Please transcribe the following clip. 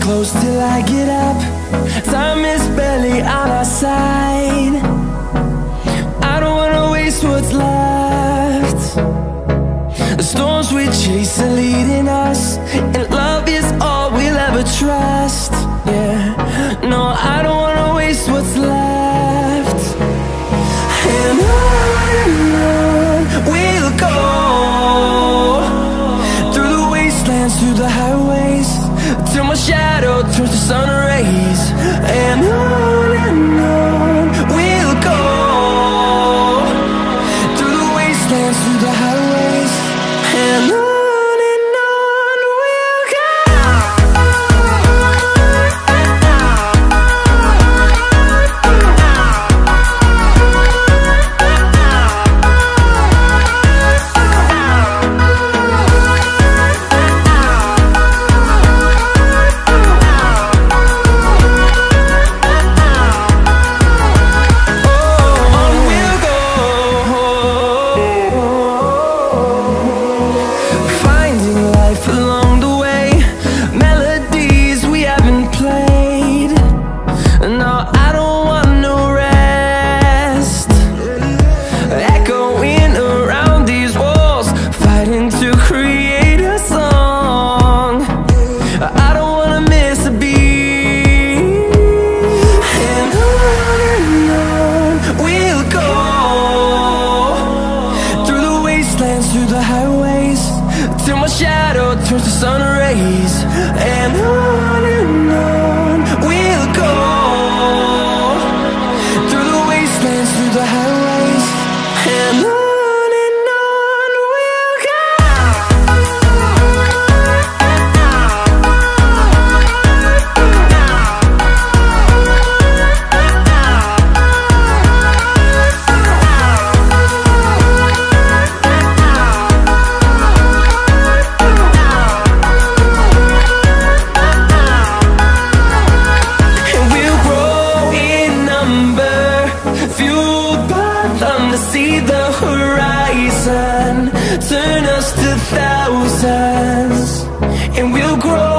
close till I get up. Time is barely on our side. I don't wanna waste what's left. The storms we chase are leading us, and love is all we'll ever trust. Yeah, no, I don't wanna waste what's left. And on we'll go, through the wastelands, through the highways, till my shadow turns to sun rays. And on we'll go, through the wastelands, through the highways, and on. Through the highways, till my shadow turns to sun rays. And on we'll go, through the wastelands, through the highways, and on we'll go. See the horizon turn us to thousands, and we'll grow